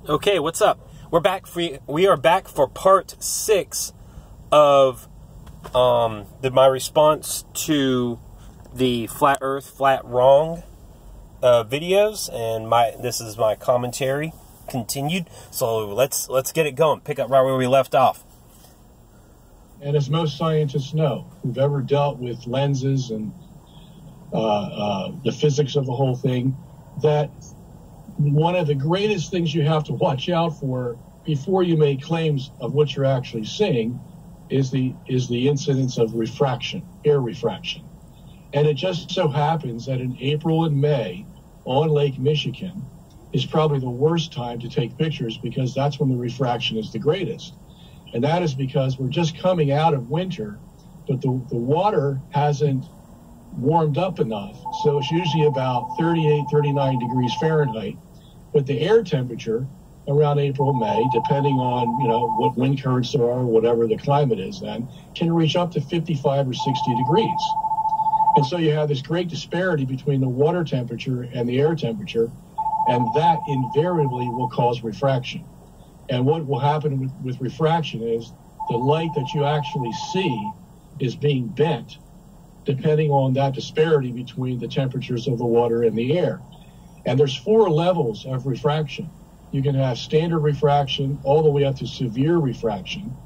Okay, what's up? We are back for part 6 of my response to the Flat Earth, Flat Wrong videos, and this is my commentary continued. So let's get it going. Pick up right where we left off. And as most scientists know, who've ever dealt with lenses and the physics of the whole thing, that one of the greatest things you have to watch out for before you make claims of what you're actually seeing is the incidence of refraction, air refraction. And it just so happens that in April and May on Lake Michigan is probably the worst time to take pictures, because that's when the refraction is the greatest. And that is because we're just coming out of winter, but the water hasn't warmed up enough. So it's usually about 38, 39 degrees Fahrenheit. But the air temperature around April, May, depending on, what wind currents there are, or whatever the climate is then, can reach up to 55 or 60 degrees. And so you have this great disparity between the water temperature and the air temperature, and that invariably will cause refraction. And what will happen with refraction is the light that you actually see is being bent depending on that disparity between the temperatures of the water and the air. And there's 4 levels of refraction. You can have standard refraction all the way up to severe refraction,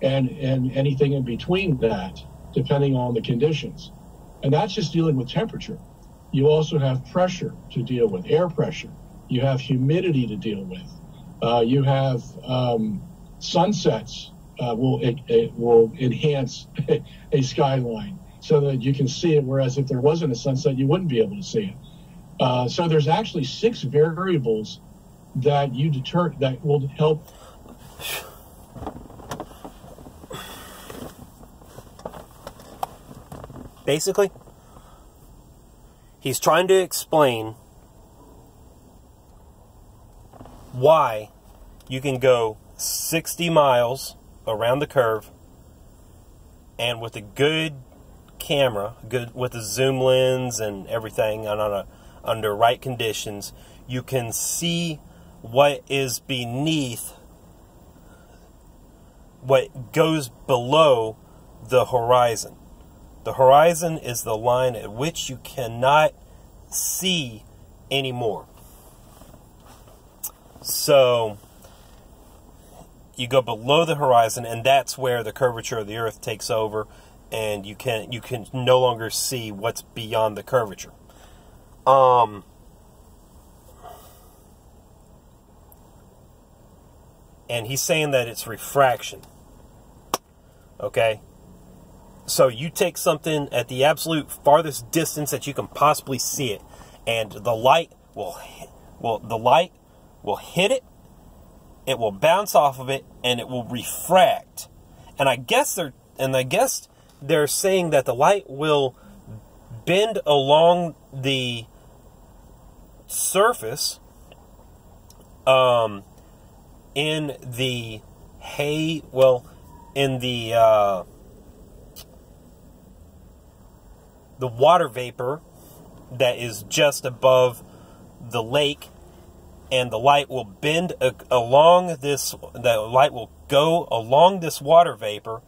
and anything in between that, depending on the conditions. And that's just dealing with temperature. You also have pressure to deal with, air pressure. You have humidity to deal with. You have sunsets will enhance a skyline so that you can see it, whereas if there wasn't a sunset, you wouldn't be able to see it. So there's actually 6 variables that that will help. Basically, he's trying to explain why you can go 60 miles around the curve, and with a good camera, with a zoom lens and everything, and under right conditions, you can see what is beneath, what goes below the horizon. The horizon is the line at which you cannot see anymore. So you go below the horizon, and that's where the curvature of the Earth takes over, and you can no longer see what's beyond the curvature. And he's saying that it's refraction. Okay? So you take something at the absolute farthest distance that you can possibly see it, and the light will hit it, it will bounce off of it, and it will refract. And I guess they're saying that the light will bend along the surface in the water vapor that is just above the lake, and the light will bend along this. The light will go along this water vapor,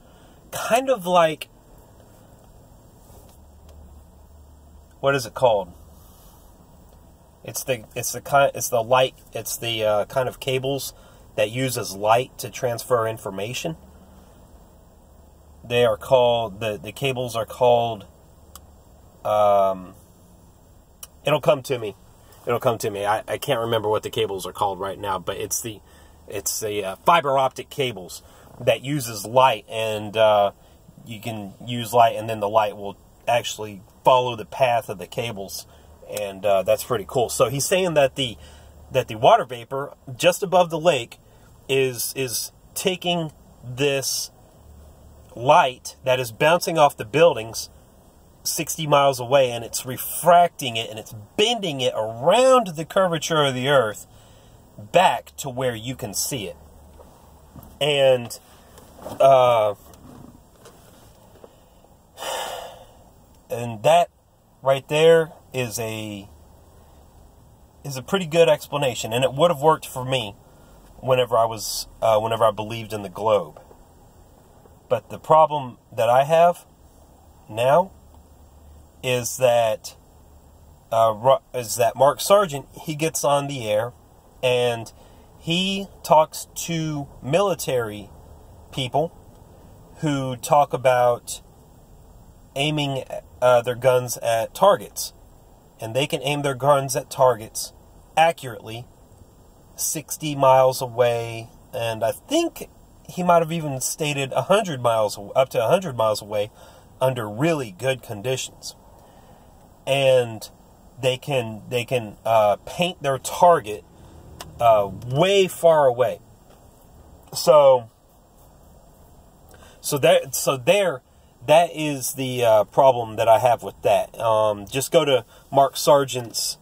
kind of like, what is it called? It's the kind of cables that uses light to transfer information. They are called, the cables are called, it'll come to me. I can't remember what the cables are called right now, but it's the fiber optic cables that uses light, and you can use light, and then the light will actually follow the path of the cables, and that's pretty cool. So he's saying that the water vapor just above the lake is taking this light that is bouncing off the buildings 60 miles away, and it's refracting it, and it's bending it around the curvature of the Earth back to where you can see it. And that right there is a pretty good explanation, and it would have worked for me whenever I believed in the globe. But the problem that I have now is that Mark Sargent, he gets on the air and he talks to military people who talk about aiming their guns at targets. And they can aim their guns at targets accurately 60 miles away, and I think he might have even stated 100 miles, up to 100 miles away, under really good conditions. And they can paint their target way far away. So that is the problem that I have with that. Just go to Mark Sargent's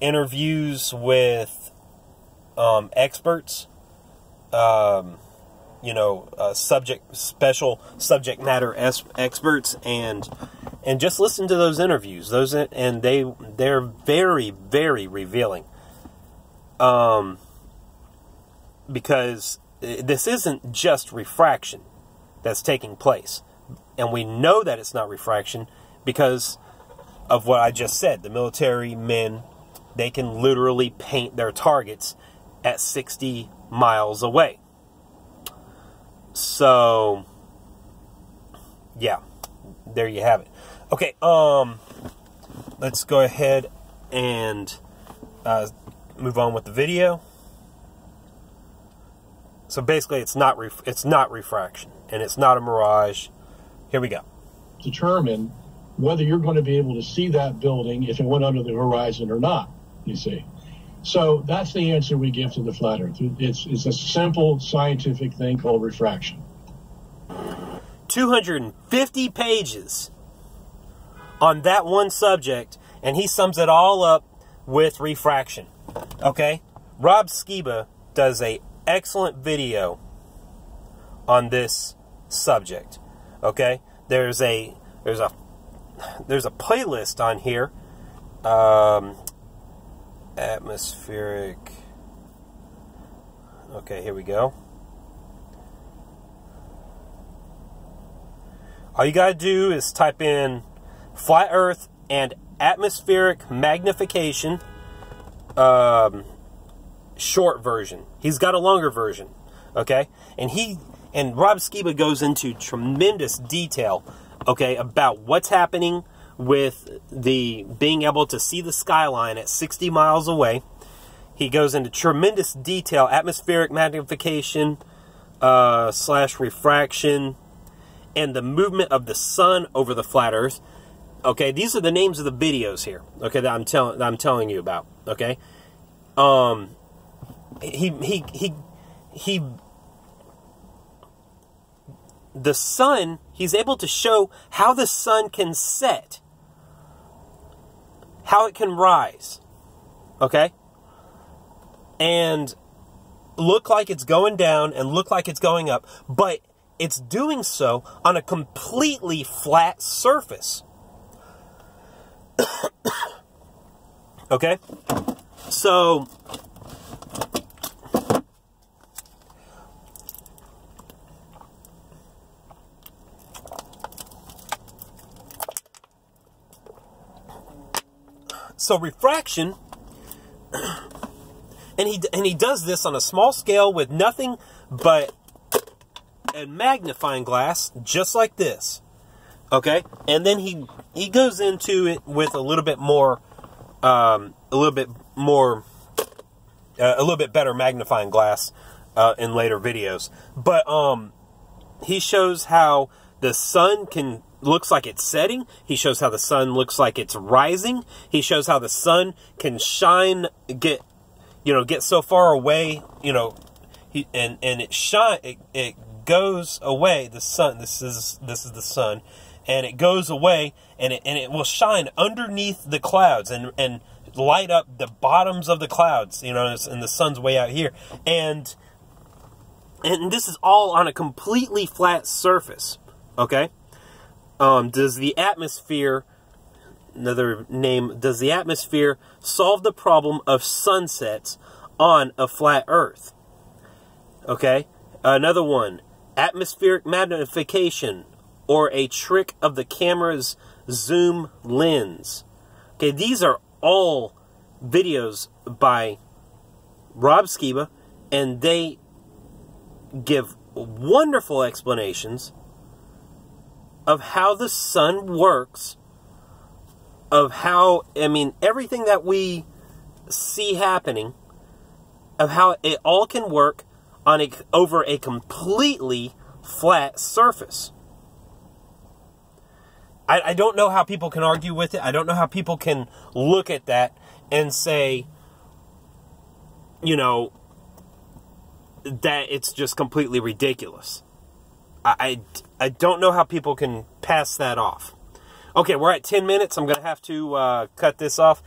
interviews with experts, special subject matter experts, and just listen to those interviews. And they're very, very revealing. Because this isn't just refraction that's taking place. And we know that it's not refraction because of what I just said. The military men, they can literally paint their targets at 60 miles away. So, yeah, there you have it. Okay, let's go ahead and move on with the video. So basically, it's not refraction, and it's not a mirage. Here we go. Determine whether you're going to be able to see that building if it went under the horizon or not, you see. So that's the answer we give to the flat earth. It's a simple scientific thing called refraction. 250 pages on that one subject, and he sums it all up with refraction. Okay? Rob Skiba does an excellent video on this subject. Okay? There's a playlist on here. Atmospheric. Okay, here we go. All you gotta do is type in flat earth and atmospheric magnification, short version. He's got a longer version, okay? And Rob Skiba goes into tremendous detail, okay, about what's happening with the being able to see the skyline at 60 miles away. He goes into tremendous detail, atmospheric magnification / refraction, and the movement of the sun over the flat earth. Okay, these are the names of the videos here, okay, that I'm telling you about, okay? The sun, he's able to show how the sun can set, how it can rise, okay? And look like it's going down and look like it's going up, but it's doing so on a completely flat surface. Okay? So refraction, and he does this on a small scale with nothing but a magnifying glass, just like this. Okay, and then he goes into it with a little bit better magnifying glass in later videos. But he shows how the sun looks like it's setting. He shows how the sun looks like it's rising. He shows how the sun can shine, get so far away, and it goes away. The sun, this is the sun, and it goes away, and it will shine underneath the clouds and light up the bottoms of the clouds, and the sun's way out here, and this is all on a completely flat surface. Okay. Does the atmosphere solve the problem of sunsets on a flat Earth? Okay, another one, atmospheric magnification, or a trick of the camera's zoom lens. Okay, these are all videos by Rob Skiba, and they give wonderful explanations of how the sun works, of how, I mean, everything that we see happening, of how it all can work on over a completely flat surface. I don't know how people can argue with it. I don't know how people can look at that and say, you know, that it's just completely ridiculous. I don't know how people can pass that off. Okay, we're at 10 minutes. I'm going to have to cut this off.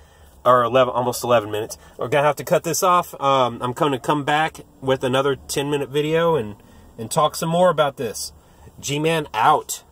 Or almost 11 minutes. We're going to have to cut this off. I'm going to come back with another 10-minute video and talk some more about this. G-Man out.